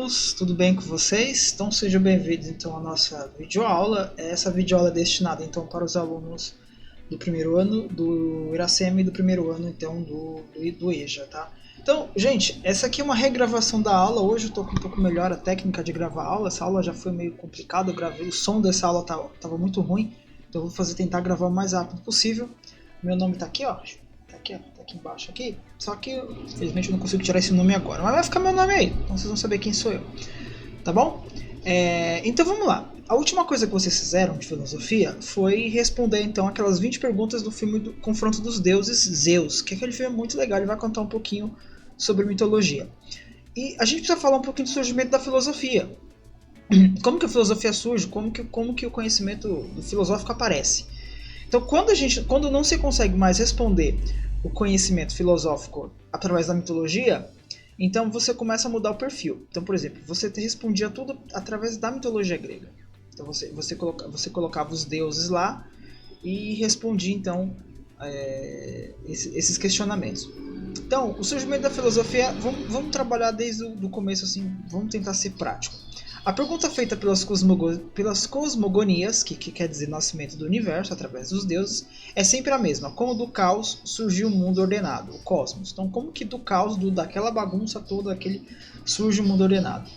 alunos, tudo bem com vocês? Então sejam bem-vindos então à nossa videoaula. Essa videoaula é destinada então para os alunos do primeiro ano do Iracema e do primeiro ano então do EJA, tá? Então, gente, essa aqui é uma regravação da aula. Hoje eu estou com um pouco melhor a técnica de gravar a aula. Essa aula já foi meio complicada, eu gravei, o som dessa aula estava muito ruim, então eu vou tentar gravar o mais rápido possível. Meu nome está aqui, ó. Tá aqui embaixo aqui, só que infelizmente eu não consigo tirar esse nome agora, mas vai ficar meu nome aí, então vocês vão saber quem sou eu, tá bom? Então vamos lá. A última coisa que vocês fizeram de filosofia foi responder então aquelas 20 perguntas do filme do Confronto dos Deuses, Zeus, que aquele filme é muito legal, ele vai contar um pouquinho sobre mitologia. E a gente precisa falar um pouquinho do surgimento da filosofia. Como que a filosofia surge, como que o conhecimento filosófico aparece. Então quando não se consegue mais responder o conhecimento filosófico através da mitologia, então você começa a mudar o perfil. Então, por exemplo, você respondia tudo através da mitologia grega. Então você colocava os deuses lá e respondia então esses questionamentos. Então, o surgimento da filosofia, vamos trabalhar desde o começo assim, vamos tentar ser prático. A pergunta feita pelas cosmogonias, que quer dizer nascimento do universo através dos deuses, é sempre a mesma. Como do caos surgiu o mundo ordenado, o cosmos. Então, como que do caos, daquela bagunça toda, surge o mundo ordenado?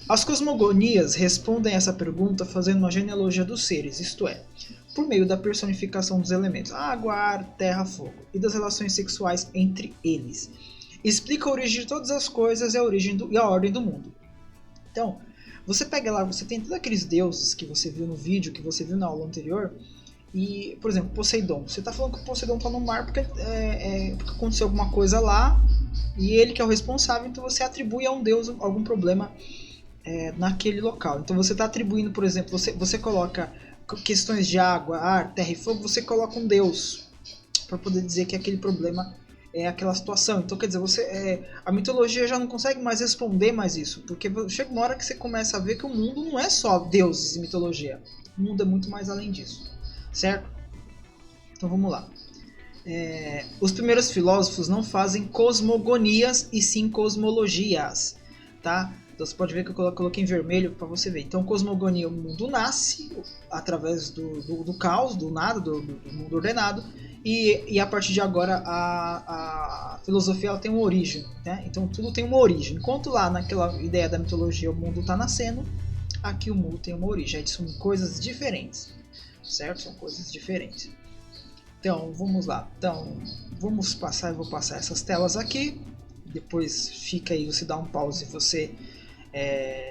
As cosmogonias respondem essa pergunta fazendo uma genealogia dos seres, isto é, por meio da personificação dos elementos água, ar, terra, fogo, e das relações sexuais entre eles. Explica a origem de todas as coisas e a ordem do mundo. Então, você pega lá, você tem todos aqueles deuses que você viu no vídeo, que você viu na aula anterior, e, por exemplo, Poseidon. Você está falando que o Poseidon está no mar porque aconteceu alguma coisa lá, e ele que é o responsável, então você atribui a um deus algum problema naquele local. Então você está atribuindo, por exemplo, você coloca questões de água, ar, terra e fogo, você coloca um deus, para poder dizer que aquele problema é aquela situação. Então, quer dizer, a mitologia já não consegue mais responder mais isso, porque chega uma hora que você começa a ver que o mundo não é só deuses e mitologia. O mundo é muito mais além disso, certo? Então vamos lá. Os primeiros filósofos não fazem cosmogonias e sim cosmologias, tá? Então você pode ver que eu coloquei em vermelho para você ver. Então, cosmogonia, o mundo nasce através do caos, do nada, do mundo ordenado. E a partir de agora a filosofia ela tem uma origem, né? Então tudo tem uma origem. Enquanto lá naquela ideia da mitologia o mundo está nascendo, aqui o mundo tem uma origem. Aí são coisas diferentes, certo? São coisas diferentes. Então vamos lá. Então vamos passar, eu vou passar essas telas aqui. Depois fica aí, você dá um pause e você...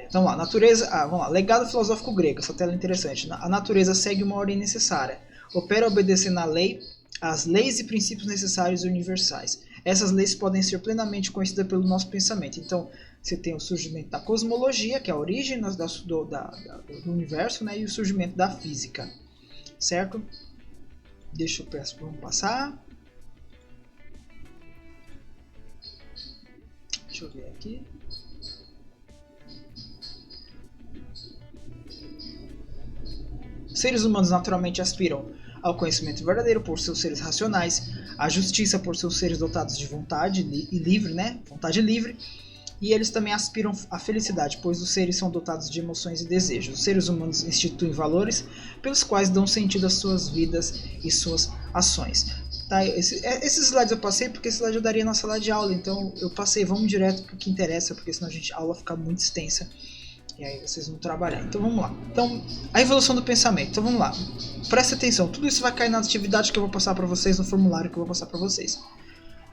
Então lá, natureza. Vamos lá. Legado filosófico grego. Essa tela é interessante. A natureza segue uma ordem necessária. Opera obedecendo à lei, as leis e princípios necessários e universais. Essas leis podem ser plenamente conhecidas pelo nosso pensamento. Então, você tem o surgimento da cosmologia, que é a origem do universo, né, e o surgimento da física. Certo? Deixa eu peço para passar. Deixa eu ver aqui. Seres humanos naturalmente aspiram ao conhecimento verdadeiro por seus seres racionais, à justiça por seus seres dotados de vontade livre, né? Vontade livre, e eles também aspiram à felicidade, pois os seres são dotados de emoções e desejos. Os seres humanos instituem valores pelos quais dão sentido às suas vidas e suas ações. Tá? Esses slides eu passei porque esse slide eu daria na sala de aula, então eu passei, vamos direto para o que interessa, porque senão a aula fica muito extensa. E aí vocês vão trabalhar. Então vamos lá. Então, a evolução do pensamento. Então vamos lá. Presta atenção. Tudo isso vai cair nas atividades que eu vou passar para vocês, no formulário que eu vou passar para vocês.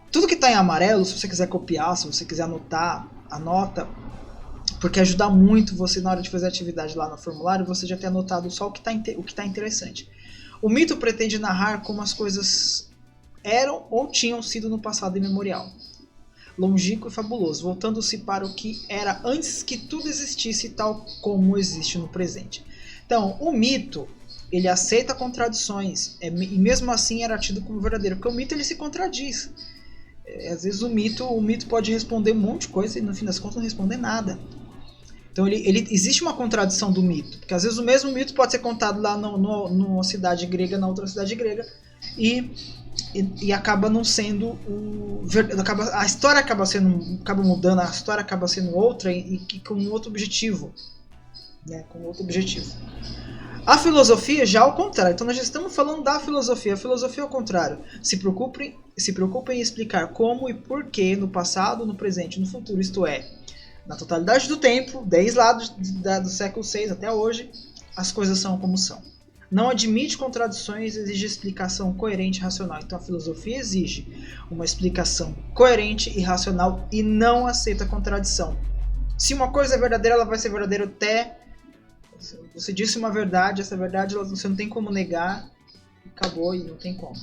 Tudo que está em amarelo, se você quiser copiar, se você quiser anotar, anota. Porque ajuda muito você na hora de fazer a atividade lá no formulário, você já ter anotado só o que está interessante. O mito pretende narrar como as coisas eram ou tinham sido no passado imemorial. Longínquo e fabuloso, voltando-se para o que era antes que tudo existisse tal como existe no presente. Então, o mito, ele aceita contradições, e mesmo assim era tido como verdadeiro, porque o mito ele se contradiz. Às vezes o mito pode responder um monte de coisa e no fim das contas não responder nada. Então existe uma contradição do mito, porque às vezes o mesmo mito pode ser contado lá numa cidade grega, na outra cidade grega, e e acaba não sendo a história acaba mudando, a história acaba sendo outra e com outro objetivo, né? Com outro objetivo. A filosofia já ao contrário. Então nós já estamos falando da filosofia. A filosofia ao contrário. Se preocupem em explicar como e por que no passado, no presente e no futuro, isto é, na totalidade do tempo, desde lá do século VI até hoje, as coisas são como são. Não admite contradições, exige explicação coerente e racional. Então a filosofia exige uma explicação coerente e racional e não aceita contradição. Se uma coisa é verdadeira, ela vai ser verdadeira até... Você disse uma verdade, essa verdade você não tem como negar, acabou e não tem como.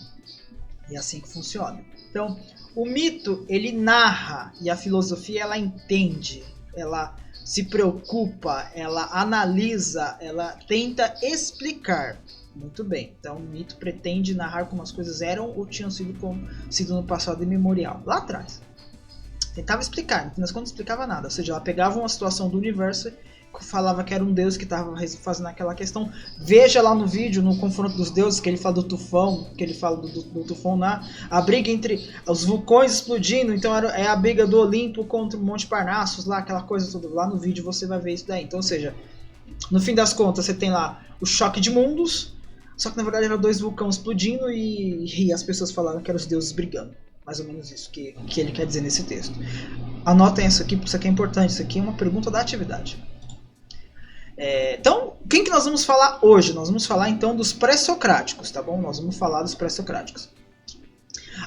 E é assim que funciona. Então, o mito, ele narra, e a filosofia, ela entende, ela se preocupa, ela analisa, ela tenta explicar. Muito bem. Então, o mito pretende narrar como as coisas eram ou tinham sido no passado imemorial. Lá atrás. Tentava explicar, no fim das contas não explicava nada. Ou seja, ela pegava uma situação do universo, falava que era um deus que estava fazendo aquela questão. Veja lá no vídeo, no confronto dos deuses, que ele fala do tufão, que ele fala do tufão lá, a briga entre os vulcões explodindo, então é a briga do Olimpo contra o Monte Parnassus, lá, aquela coisa toda. Lá no vídeo você vai ver isso daí. Então, ou seja, no fim das contas você tem lá o choque de mundos, só que na verdade eram dois vulcões explodindo e as pessoas falaram que eram os deuses brigando. Mais ou menos isso que ele quer dizer nesse texto. Anotem isso aqui, porque isso aqui é importante, isso aqui é uma pergunta da atividade. Então, quem que nós vamos falar hoje? Nós vamos falar então dos pré-socráticos, tá bom? Nós vamos falar dos pré-socráticos.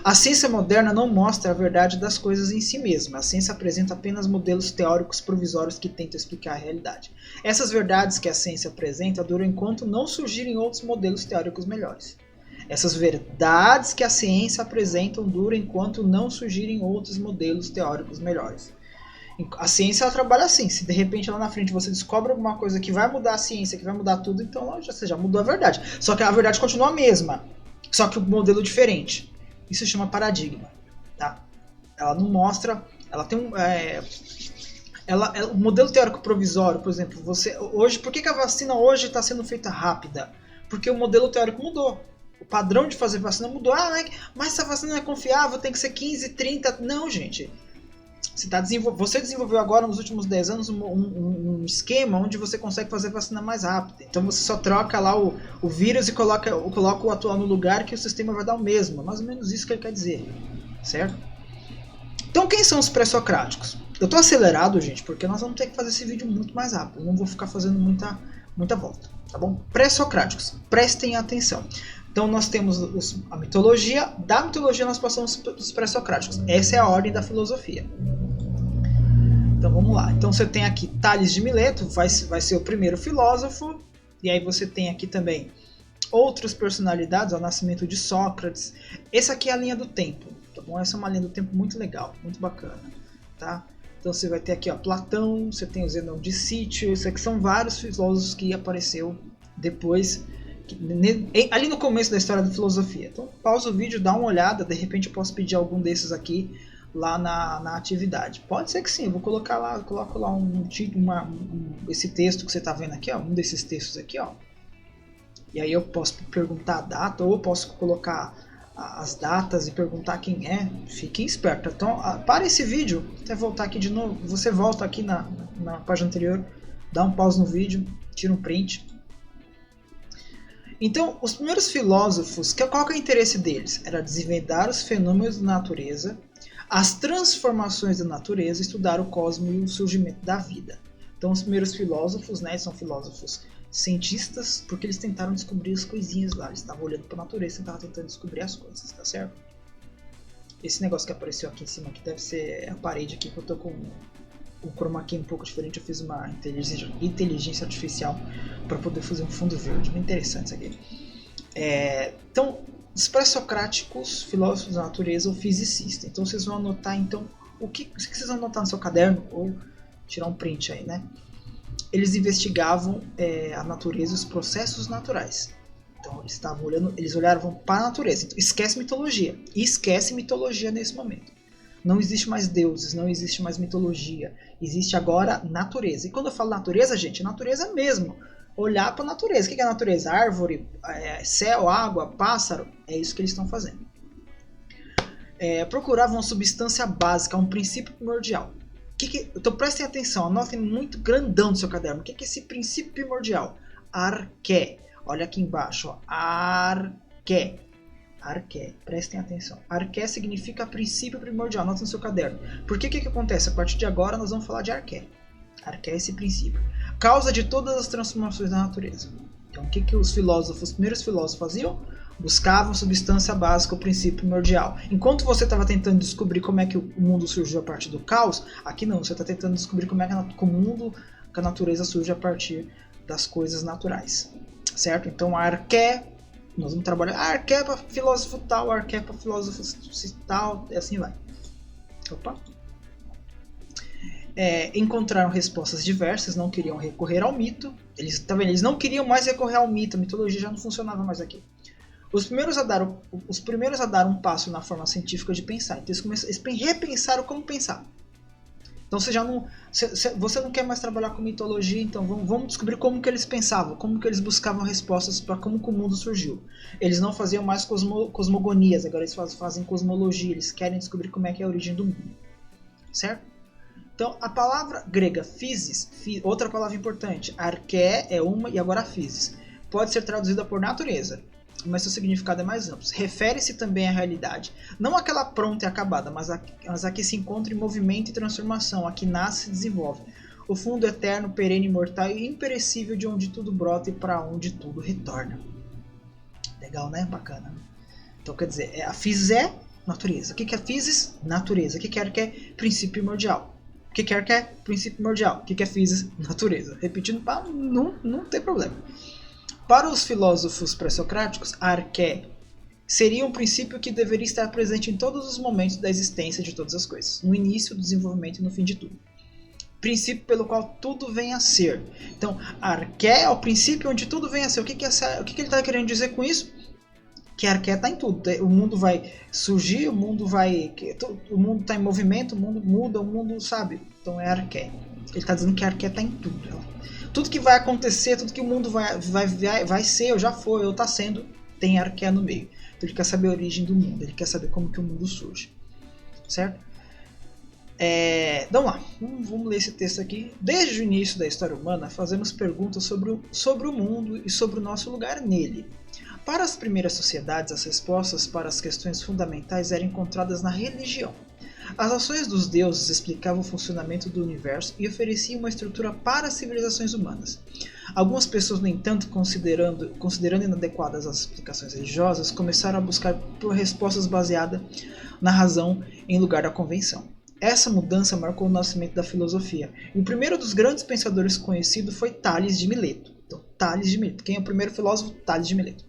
A ciência moderna não mostra a verdade das coisas em si mesma. A ciência apresenta apenas modelos teóricos provisórios que tentam explicar a realidade. Essas verdades que a ciência apresenta duram enquanto não surgirem outros modelos teóricos melhores. Essas verdades que a ciência apresenta duram enquanto não surgirem outros modelos teóricos melhores. A ciência ela trabalha assim. Se de repente lá na frente você descobre alguma coisa que vai mudar a ciência, que vai mudar tudo, então você já mudou a verdade. Só que a verdade continua a mesma, só que o modelo é diferente. Isso se chama paradigma, tá? Ela não mostra, ela tem o modelo teórico provisório, por exemplo, por que a vacina hoje está sendo feita rápida? Porque o modelo teórico mudou. O padrão de fazer vacina mudou. Mas essa vacina não é confiável, tem que ser 15, 30. Não, gente. Você desenvolveu agora, nos últimos 10 anos, um esquema onde você consegue fazer vacina mais rápida. Então você só troca lá o vírus e coloca o atual no lugar que o sistema vai dar o mesmo. É mais ou menos isso que ele quer dizer. Certo? Então quem são os pré-socráticos? Eu estou acelerado, gente, porque nós vamos ter que fazer esse vídeo muito mais rápido. Eu não vou ficar fazendo muita volta. Tá bom? Pré-socráticos. Prestem atenção. Então nós temos a mitologia. Da mitologia nós passamos os pré-socráticos. Essa é a ordem da filosofia. Então vamos lá. Então você tem aqui Tales de Mileto, vai ser o primeiro filósofo. E aí você tem aqui também outras personalidades, o nascimento de Sócrates. Essa aqui é a linha do tempo, tá bom? Essa é uma linha do tempo muito legal, muito bacana, tá? Então você vai ter aqui Platão, você tem o Zenão de Sítio, isso aqui são vários filósofos que apareceu depois, ali no começo da história da filosofia. Então pausa o vídeo, dá uma olhada, de repente eu posso pedir algum desses aqui lá na atividade. Pode ser que sim, eu vou coloco lá um título, esse texto que você está vendo aqui, um desses textos aqui, e aí eu posso perguntar a data, ou eu posso colocar as datas e perguntar quem é. Fiquem espertos. Então, para esse vídeo, até voltar aqui de novo, você volta aqui na página anterior, dá um pause no vídeo, tira um print. Então, os primeiros filósofos, qual que é o interesse deles? Era desvendar os fenômenos da natureza, as transformações da natureza, estudar o cosmos e o surgimento da vida. Então os primeiros filósofos, né, são filósofos cientistas, porque eles tentaram descobrir as coisinhas lá. Eles estavam olhando para a natureza e estavam tentando descobrir as coisas, tá certo? Esse negócio que apareceu aqui em cima, que deve ser a parede aqui, que eu tô com o chroma key um pouco diferente. Eu fiz uma inteligência artificial para poder fazer um fundo verde. Bem interessante isso aqui. Então, os pré-socráticos, filósofos da natureza ou fisicistas. Então vocês vão anotar então o que vocês vão anotar no seu caderno ou tirar um print aí, né? Eles investigavam a natureza e os processos naturais. Então eles olhavam para a natureza. Então, esquece mitologia. Esquece mitologia nesse momento. Não existe mais deuses, não existe mais mitologia. Existe agora natureza. E quando eu falo natureza, gente, natureza mesmo. Olhar para a natureza. O que é a natureza? Árvore, céu, água, pássaro. É isso que eles estão fazendo. procuravam uma substância básica, um princípio primordial. Então prestem atenção, anotem muito grandão no seu caderno. O que é esse princípio primordial? Arqué. Olha aqui embaixo, ó. Arqué. Arqué, prestem atenção. Arqué significa princípio primordial, anota no seu caderno. Por que acontece? A partir de agora nós vamos falar de Arqué. Arqué é esse princípio. Causa de todas as transformações da natureza. Então o que os primeiros filósofos faziam? Buscavam substância básica, o princípio primordial. Enquanto você estava tentando descobrir como é que o mundo surgiu a partir do caos, aqui não, você está tentando descobrir como é que o mundo, que a natureza surge a partir das coisas naturais. Certo? Então Arqué, nós vamos trabalhar arqué para filósofo tal, arqué para filósofo tal, e assim vai. Opa. Encontraram respostas diversas, não queriam recorrer ao mito. Eles não queriam mais recorrer ao mito, a mitologia já não funcionava mais aqui. Os primeiros a dar um passo na forma científica de pensar. Então eles repensaram como pensar. Então você não quer mais trabalhar com mitologia, então vamos descobrir como que eles pensavam, como que eles buscavam respostas para como que o mundo surgiu. Eles não faziam mais cosmogonias, agora eles fazem cosmologia, eles querem descobrir como é que é a origem do mundo. Certo? Então a palavra grega physis, outra palavra importante, arqué é uma e agora physis, pode ser traduzida por natureza, mas seu significado é mais amplo. Refere-se também à realidade, não aquela pronta e acabada, mas a que se encontra em movimento e transformação, a que nasce e se desenvolve. O fundo eterno, perene, imortal e imperecível de onde tudo brota e para onde tudo retorna. Legal, né? Bacana. Então quer dizer, a physis é natureza. O que é physis? Natureza. O que é princípio primordial? O que é princípio primordial? O que é physis? Natureza. Repetindo para não ter problema. Para os filósofos pré-socráticos, a arqué seria um princípio que deveria estar presente em todos os momentos da existência de todas as coisas, no início, do desenvolvimento e no fim de tudo. Princípio pelo qual tudo vem a ser. Então, a arqué é o princípio onde tudo vem a ser. O que ele está querendo dizer com isso? Que a arqué está em tudo. O mundo vai surgir, o mundo está em movimento, o mundo muda, o mundo sabe. Então é a arqué. Ele está dizendo que a arqué está em tudo. Tudo que vai acontecer, tudo que o mundo vai ser, ou já foi, ou está sendo, tem arqué no meio. Então ele quer saber a origem do mundo, ele quer saber como que o mundo surge. Certo? Vamos lá, vamos ler esse texto aqui. Desde o início da história humana, fazemos perguntas sobre o mundo e sobre o nosso lugar nele. Para as primeiras sociedades, as respostas para as questões fundamentais eram encontradas na religião. As ações dos deuses explicavam o funcionamento do universo e ofereciam uma estrutura para as civilizações humanas. Algumas pessoas, no entanto, considerando inadequadas as explicações religiosas, começaram a buscar por respostas baseadas na razão em lugar da convenção. Essa mudança marcou o nascimento da filosofia. E o primeiro dos grandes pensadores conhecido foi Tales de Mileto. Então, Tales de Mileto. Quem é o primeiro filósofo? Tales de Mileto.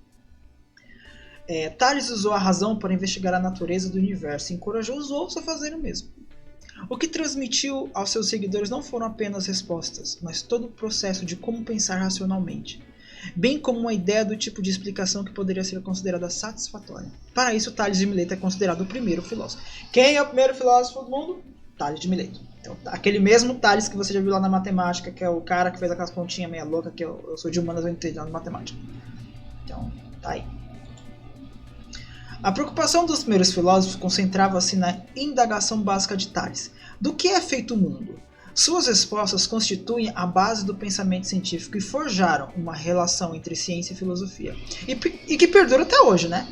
Tales usou a razão para investigar a natureza do universo e encorajou os outros a fazerem o mesmo. O que transmitiu aos seus seguidores não foram apenas respostas, mas todo o processo de como pensar racionalmente, bem como uma ideia do tipo de explicação que poderia ser considerada satisfatória. Para isso, Tales de Mileto é considerado o primeiro filósofo. Quem é o primeiro filósofo do mundo? Tales de Mileto. Então, aquele mesmo Tales que você já viu lá na matemática, que é o cara que fez aquelas continhas meia louca, que eu sou de humanas, eu entendo de matemática. Então, tá aí. A preocupação dos primeiros filósofos concentrava-se na indagação básica de Tales. Do que é feito o mundo? Suas respostas constituem a base do pensamento científico e forjaram uma relação entre ciência e filosofia. E que perdura até hoje, né?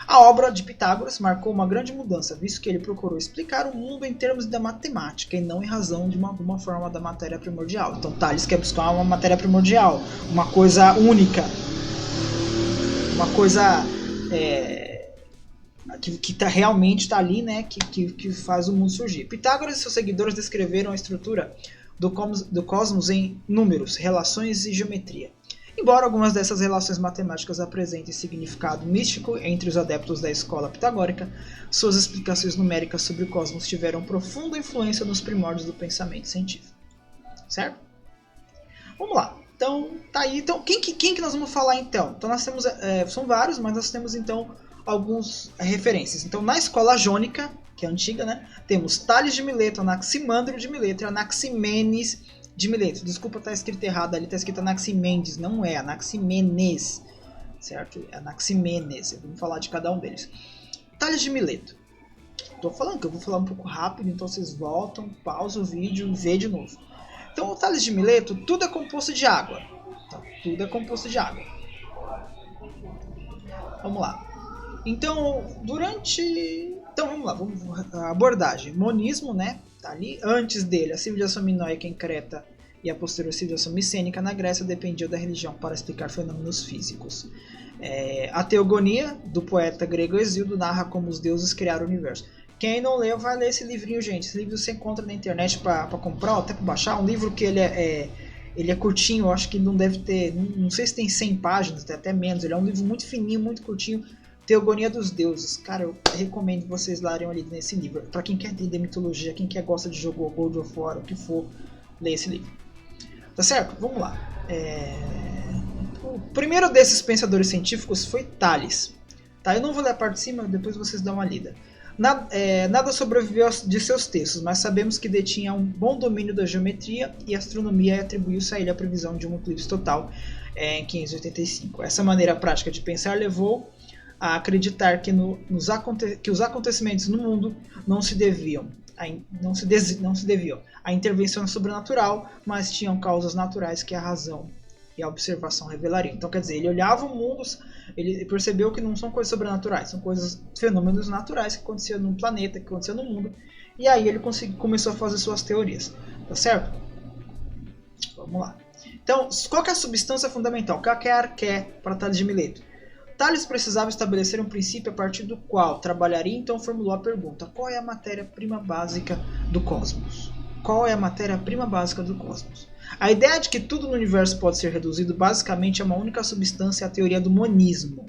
A obra de Pitágoras marcou uma grande mudança, visto que ele procurou explicar o mundo em termos da matemática e não em razão de alguma forma da matéria primordial. Então Tales quer buscar uma matéria primordial, uma coisa única, uma coisa que realmente está ali, né, que faz o mundo surgir. Pitágoras e seus seguidores descreveram a estrutura do cosmos em números, relações e geometria. Embora algumas dessas relações matemáticas apresentem significado místico entre os adeptos da escola pitagórica, suas explicações numéricas sobre o cosmos tiveram profunda influência nos primórdios do pensamento científico. Certo? Vamos lá. Então, tá aí. Então, quem que nós vamos falar então? Então, nós temos, são vários, mas nós temos então algumas referências. Então, na escola jônica, que é antiga, né, temos Tales de Mileto, Anaximandro de Mileto e Anaximenes de Mileto. Desculpa, tá escrito errado ali, tá escrito Anaximendes, não é Anaximenes, certo? É Anaximenes, vamos falar de cada um deles. Tales de Mileto. Tô falando que eu vou falar um pouco rápido, então vocês voltam, pausam o vídeo e vê de novo. Então o Tales de Mileto, tudo é composto de água. Tá? Tudo é composto de água. Vamos lá. Então, vamos lá, a abordagem. Monismo, né? Tá ali. Antes dele, a civilização minoica em Creta e a posterior civilização micênica na Grécia dependiam da religião para explicar fenômenos físicos. A Teogonia, do poeta grego Hesíodo, narra como os deuses criaram o universo. Quem não leu, vai ler esse livrinho, gente. Esse livro você encontra na internet para comprar ou até para baixar. Um livro que ele é curtinho, eu acho que não deve ter, não sei se tem 100 páginas, tem até menos. Ele é um livro muito fininho, muito curtinho. Teogonia dos Deuses. Cara, eu recomendo vocês lerem ali nesse livro. Para quem quer entender mitologia, quem gosta de jogo God of War, o que for, lê esse livro. Tá certo? Vamos lá. O primeiro desses pensadores científicos foi Tales. Tá? Eu não vou ler a parte de cima, depois vocês dão uma lida. Nada sobreviveu de seus textos, mas sabemos que detinha um bom domínio da geometria e astronomia e atribuiu-se a ele a previsão de um eclipse total em 585. Essa maneira prática de pensar levou a acreditar que os acontecimentos no mundo não se deviam à intervenção sobrenatural, mas tinham causas naturais que a razão e a observação revelariam. Então, quer dizer, ele olhava o mundo, ele percebeu que não são coisas sobrenaturais, são fenômenos naturais que aconteciam no planeta, que aconteciam no mundo, e aí ele começou a fazer suas teorias, tá certo? Vamos lá. Então, qual que é a substância fundamental? Qual que é a arqué para Tales de Mileto? Tales precisava estabelecer um princípio a partir do qual trabalharia, então formulou a pergunta: qual é a matéria-prima básica do cosmos? Qual é a matéria-prima básica do cosmos? A ideia de que tudo no universo pode ser reduzido basicamente a uma única substância é a teoria do monismo.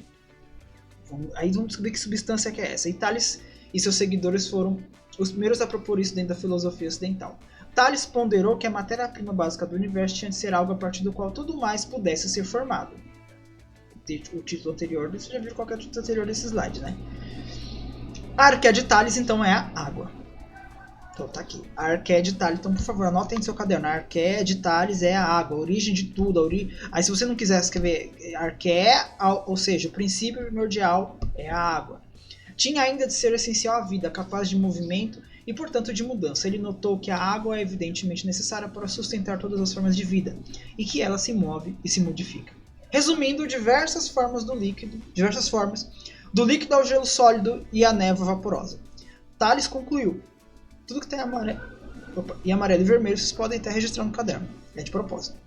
Aí vamos descobrir que substância que é essa. E Tales e seus seguidores foram os primeiros a propor isso dentro da filosofia ocidental. Tales ponderou que a matéria-prima básica do universo tinha de ser algo a partir do qual tudo mais pudesse ser formado. O título anterior, você já viu qual é o título anterior desse slide, né? A arqué de Tales, então, é a água. Então tá aqui. A arqué de Tales, então por favor, anotem no seu caderno. A arqué de Tales é a água, a origem de tudo. Aí se você não quiser escrever arqué, ou seja, o princípio primordial é a água. Tinha ainda de ser essencial à vida, capaz de movimento e portanto de mudança. Ele notou que a água é evidentemente necessária para sustentar todas as formas de vida e que ela se move e se modifica. Resumindo, diversas formas do líquido ao gelo sólido e à névoa vaporosa. Tales concluiu: tudo que tem amarelo e vermelho vocês podem até registrar no caderno, é de propósito.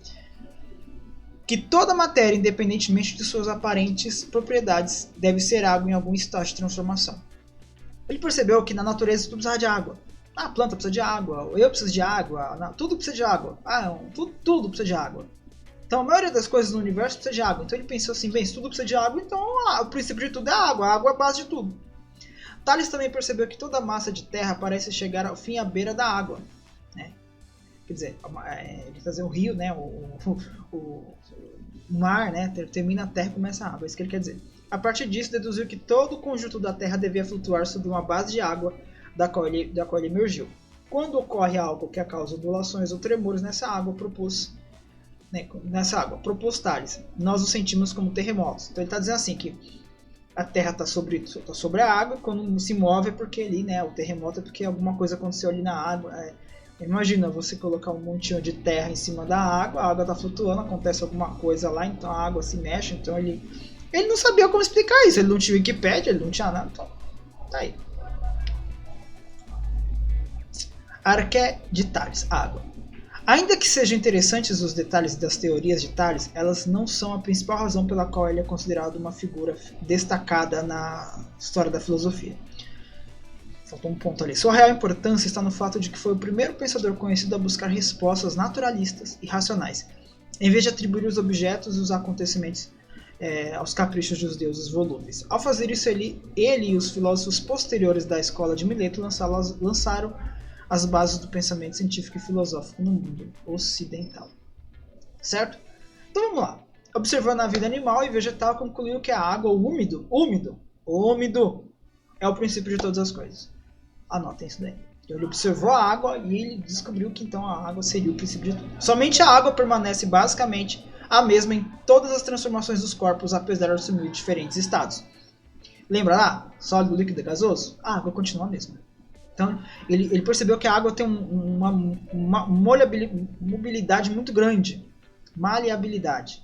Que toda matéria, independentemente de suas aparentes propriedades, deve ser água em algum estágio de transformação. Ele percebeu que na natureza tudo precisa de água. A planta precisa de água, eu preciso de água, tudo precisa de água. Tudo precisa de água. Então a maioria das coisas no universo precisa de água. Então ele pensou assim, bem, se tudo precisa de água, então o princípio de tudo é água. A água é a base de tudo. Tales também percebeu que toda a massa de terra parece chegar ao fim à beira da água. Né? Quer dizer, ele fazer o rio, né? o mar, né? Termina a terra e começa a água. É isso que ele quer dizer. A partir disso, deduziu que todo o conjunto da terra devia flutuar sobre uma base de água da qual ele emergiu. Quando ocorre algo que causa ondulações ou tremores nessa água, propôs Tales, nós o sentimos como terremotos. Então ele está dizendo assim que a Terra está sobre a água, quando se move é porque ali, né, o terremoto é porque alguma coisa aconteceu ali na água. Imagina você colocar um montinho de terra em cima da água, a água está flutuando, acontece alguma coisa lá, então a água se mexe, então ele não sabia como explicar isso, ele não tinha Wikipedia, ele não tinha nada, então tá aí. Arqué de Tales, água. Ainda que sejam interessantes os detalhes das teorias de Tales, elas não são a principal razão pela qual ele é considerado uma figura destacada na história da filosofia. Faltou um ponto ali. Sua real importância está no fato de que foi o primeiro pensador conhecido a buscar respostas naturalistas e racionais, em vez de atribuir os objetos e os acontecimentos aos caprichos dos deuses volúveis. Ao fazer isso, ele e os filósofos posteriores da escola de Mileto lançaram as bases do pensamento científico e filosófico no mundo ocidental. Certo? Então vamos lá. Observando a vida animal e vegetal, concluiu que a água, o úmido, é o princípio de todas as coisas. Anotem isso daí. Então, ele observou a água e ele descobriu que então a água seria o princípio de tudo. Somente a água permanece basicamente a mesma em todas as transformações dos corpos, apesar de assumir diferentes estados. Lembra lá? Sólido, líquido e gasoso? A água continua a mesma. Então, ele percebeu que a água tem uma mobilidade muito grande, maleabilidade.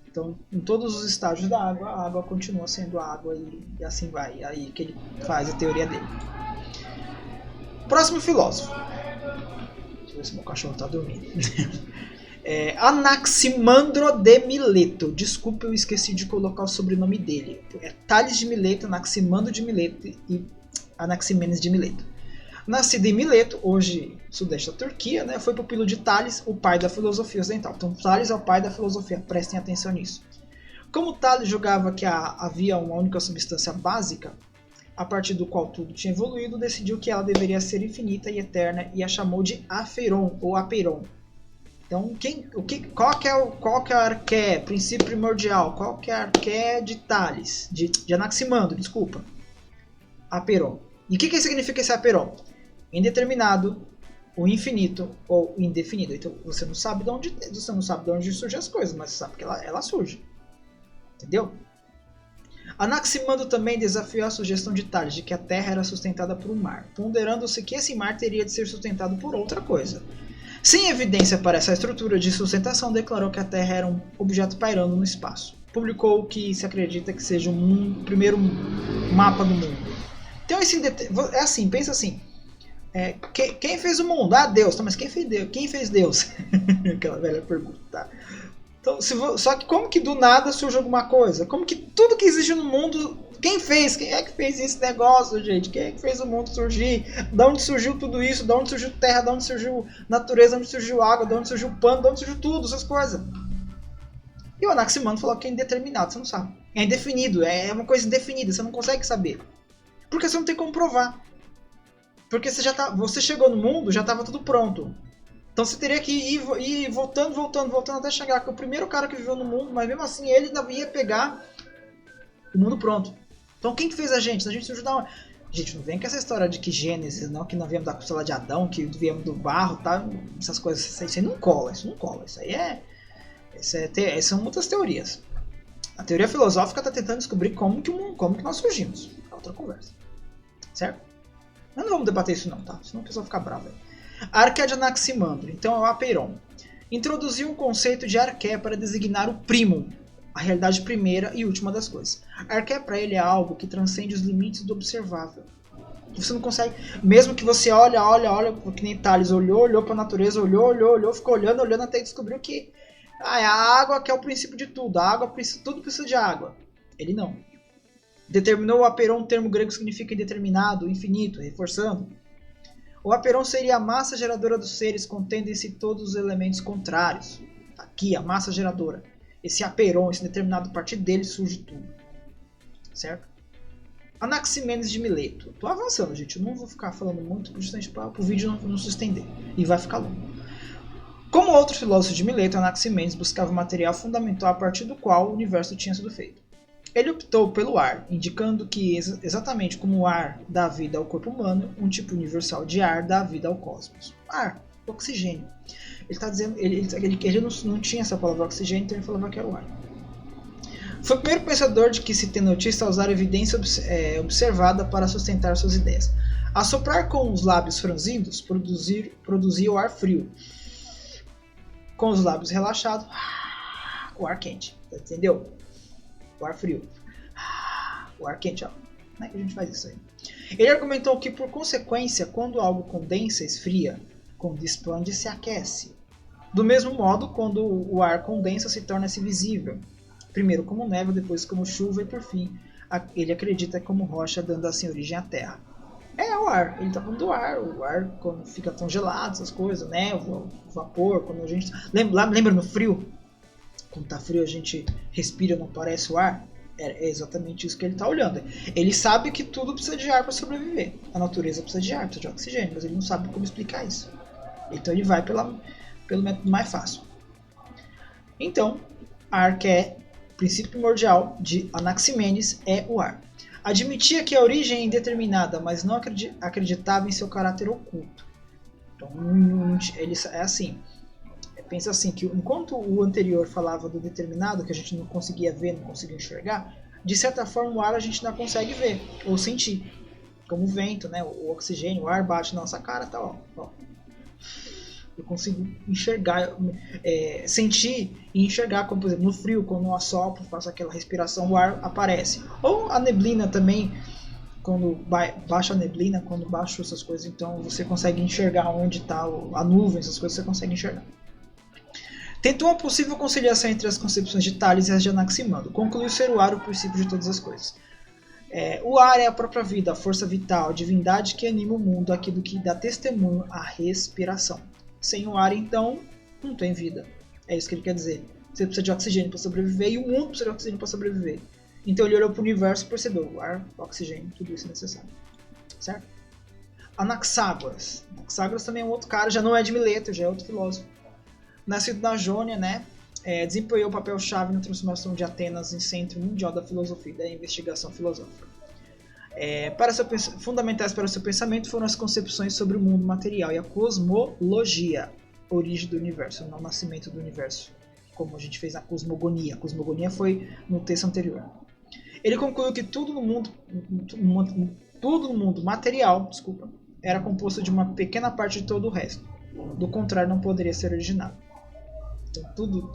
Então, em todos os estágios da água, a água continua sendo água e assim vai. É aí que ele faz a teoria dele. Próximo filósofo. Deixa eu ver se meu cachorro está dormindo. Anaximandro de Mileto. Desculpa, eu esqueci de colocar o sobrenome dele. É Tales de Mileto, Anaximandro de Mileto e Anaximenes de Mileto. Nascido em Mileto, hoje sudeste da Turquia, né, foi pupilo de Tales, o pai da filosofia ocidental. Então, Tales é o pai da filosofia, prestem atenção nisso. Como Tales julgava que havia uma única substância básica, a partir do qual tudo tinha evoluído, decidiu que ela deveria ser infinita e eterna e a chamou de Apeiron, ou Apeiron. Então, qual que é o arqué, princípio primordial? Qual que é o arqué de Tales, de Anaximandro, desculpa? Apeiron. E o que significa esse Apeiron? Indeterminado, o infinito ou indefinido. Então você não sabe de onde surgem as coisas, mas você sabe que ela surge. Entendeu? Anaximandro também desafiou a sugestão de Tales de que a Terra era sustentada por um mar, ponderando-se que esse mar teria de ser sustentado por outra coisa. Sem evidência para essa estrutura de sustentação, declarou que a Terra era um objeto pairando no espaço. Publicou o que se acredita que seja o primeiro mapa do mundo. Então é assim, pensa assim. Quem fez o mundo? Ah, Deus. Tá, mas quem fez Deus? Aquela velha pergunta. Tá? Então, só que como que do nada surge alguma coisa? Como que tudo que existe no mundo, quem fez? Quem é que fez esse negócio, gente? Quem é que fez o mundo surgir? De onde surgiu tudo isso? De onde surgiu terra? De onde surgiu natureza? De onde surgiu água? De onde surgiu pano? De onde surgiu tudo, essas coisas? E o Anaximandro falou que é indeterminado, você não sabe. É indefinido, é uma coisa indefinida, você não consegue saber. Porque você não tem como provar. Porque você chegou no mundo, já estava tudo pronto. Então você teria que ir voltando até chegar. Que o primeiro cara que viveu no mundo, mas mesmo assim ele ainda ia pegar o mundo pronto. Então quem que fez a gente? A gente surgiu da onde? Gente, não vem com essa história de que Gênesis, não, que nós viemos da costela de Adão, que viemos do barro, tá? Essas coisas, isso aí não cola, Isso aí são muitas teorias. A teoria filosófica está tentando descobrir como que nós surgimos. É outra conversa. Certo? Mas não vamos debater isso não, tá? Senão o pessoal fica bravo. Arqué de Anaximandro, então é o Apeiron. Introduziu o conceito de arqué para designar o primum, a realidade primeira e última das coisas. Arqué para ele é algo que transcende os limites do observável. Você não consegue, mesmo que você olha, que nem Tales olhou para a natureza, olhou, ficou olhando até descobriu que a água que é o princípio de tudo, tudo precisa de água. Ele não. Determinou o Apeiron, um termo grego que significa indeterminado, infinito, reforçando. O Apeiron seria a massa geradora dos seres, contendo em si todos os elementos contrários. Aqui, a massa geradora. Esse Apeiron, esse determinado, a partir dele surge tudo. Certo? Anaximenes de Mileto. Estou avançando, gente. Eu não vou ficar falando muito, justamente para o vídeo não se estender. E vai ficar longo. Como outro filósofo de Mileto, Anaximenes buscava um material fundamental a partir do qual o universo tinha sido feito. Ele optou pelo ar, indicando que, exatamente como o ar dá vida ao corpo humano, um tipo universal de ar dá vida ao cosmos. Ar, oxigênio. Ele está dizendo, ele não tinha essa palavra oxigênio, então ele falava que era o ar. Foi o primeiro pensador de que se tem notícia a usar evidência observada para sustentar suas ideias. A soprar com os lábios franzidos, produzia o ar frio. Com os lábios relaxados, o ar quente. Entendeu? O ar frio. O ar quente, ó. Como é que a gente faz isso aí? Ele argumentou que, por consequência, quando algo condensa, esfria. Quando expande, se aquece. Do mesmo modo, quando o ar condensa, se torna-se visível. Primeiro como névoa, depois como chuva e, por fim, ele acredita como rocha, dando assim origem à Terra. É o ar. Ele está falando do ar. O ar, quando fica congelado, essas coisas, névoa, vapor, quando a gente... Lembra no frio? Quando tá frio a gente respira, não parece o ar. É exatamente isso que ele está olhando. Ele sabe que tudo precisa de ar para sobreviver. A natureza precisa de ar, precisa de oxigênio, mas ele não sabe como explicar isso. Então ele vai pelo método mais fácil. Então, ar, que é o princípio primordial de Anaximenes, é o ar. Admitia que a origem é indeterminada, mas não acreditava em seu caráter oculto. Então, ele é assim. Pensa assim, que enquanto o anterior falava do determinado, que a gente não conseguia ver, não conseguia enxergar, de certa forma o ar a gente ainda consegue ver ou sentir. como o vento, né? O oxigênio, o ar bate na nossa cara, tá, ó. Eu consigo enxergar, sentir e enxergar, como por exemplo no frio, quando eu assopro, faço aquela respiração, o ar aparece. Ou a neblina também, quando baixa a neblina, quando baixa essas coisas, então você consegue enxergar onde está a nuvem, essas coisas você consegue enxergar. Tentou uma possível conciliação entre as concepções de Tales e as de Anaximandro. Concluiu ser o ar o princípio de todas as coisas. O ar é a própria vida, a força vital, a divindade que anima o mundo, aquilo que dá testemunho à respiração. Sem o ar, então, não tem vida. É isso que ele quer dizer. Você precisa de oxigênio para sobreviver e o mundo precisa de oxigênio para sobreviver. Então ele olhou para o universo e percebeu o ar, o oxigênio, tudo isso é necessário. Certo? Anaxágoras. Anaxágoras também é um outro cara, já não é de Mileto, já é outro filósofo. Nascido na Jônia, né? Desempenhou o papel-chave na transformação de Atenas em centro mundial da filosofia e da investigação filosófica. Fundamentais para o seu pensamento foram as concepções sobre o mundo material e a cosmologia, origem do universo, não o nascimento do universo, como a gente fez na cosmogonia. A cosmogonia foi no texto anterior. Ele concluiu que tudo no mundo material, era composto de uma pequena parte de todo o resto. Do contrário, não poderia ser originado. Então tudo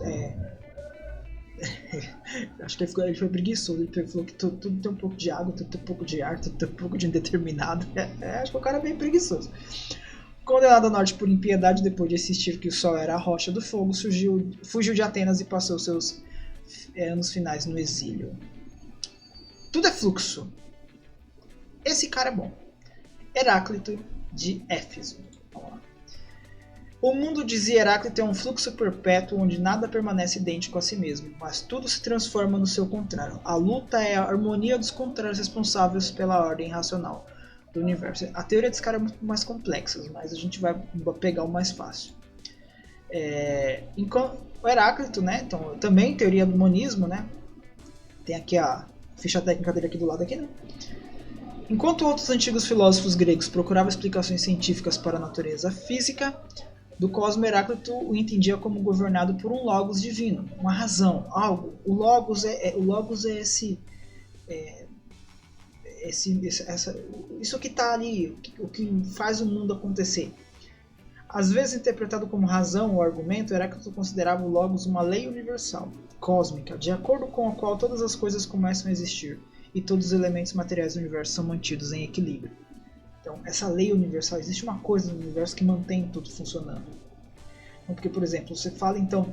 acho que ele foi preguiçoso. Ele falou que tudo tem um pouco de água, tudo tem um pouco de ar, tudo tem um pouco de indeterminado. Acho que o cara é bem preguiçoso. Condenado à morte por impiedade depois de assistir que o sol era a rocha do fogo, fugiu de Atenas e passou seus anos finais no exílio. Tudo é fluxo. Esse cara é bom. Heráclito de Éfeso. Vamos lá. O mundo, dizia Heráclito, é um fluxo perpétuo onde nada permanece idêntico a si mesmo, mas tudo se transforma no seu contrário. A luta é a harmonia dos contrários responsáveis pela ordem racional do universo. A teoria desse cara é muito mais complexa, mas a gente vai pegar o mais fácil. O Heráclito, né? Então, também teoria do monismo, né? Tem aqui a ficha técnica dele aqui do lado aqui, né? Enquanto outros antigos filósofos gregos procuravam explicações científicas para a natureza física do cosmos, Heráclito o entendia como governado por um logos divino, uma razão, algo. O logos é isso que está ali, o que faz o mundo acontecer. Às vezes interpretado como razão ou argumento, Heráclito considerava o logos uma lei universal, cósmica, de acordo com a qual todas as coisas começam a existir e todos os elementos materiais do universo são mantidos em equilíbrio. Então, essa lei universal, existe uma coisa no universo que mantém tudo funcionando. Então, porque, por exemplo, você fala então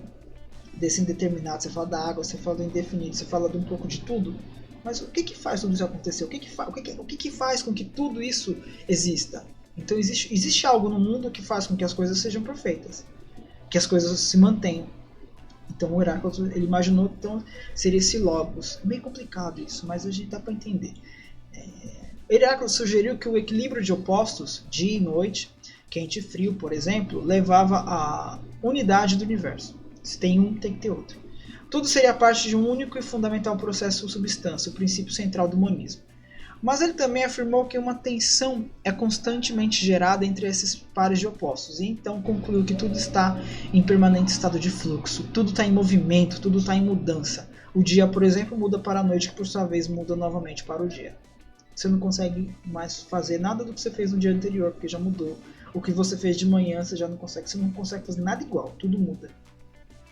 desse indeterminado, você fala da água, você fala do indefinido, você fala de um pouco de tudo, mas o que faz tudo isso acontecer? O que faz com que tudo isso exista? Então, existe algo no mundo que faz com que as coisas sejam perfeitas, que as coisas se mantenham. Então, o Heráclito, ele imaginou, então, seria esse logos. É bem complicado isso, mas a gente dá para entender. Heráclito sugeriu que o equilíbrio de opostos, dia e noite, quente e frio, por exemplo, levava à unidade do universo. Se tem um, tem que ter outro. Tudo seria parte de um único e fundamental processo substância, o princípio central do monismo. Mas ele também afirmou que uma tensão é constantemente gerada entre esses pares de opostos, e então concluiu que tudo está em permanente estado de fluxo, tudo está em movimento, tudo está em mudança. O dia, por exemplo, muda para a noite, que por sua vez muda novamente para o dia. Você não consegue mais fazer nada do que você fez no dia anterior, porque já mudou. O que você fez de manhã, você já não consegue. Você não consegue fazer nada igual, tudo muda.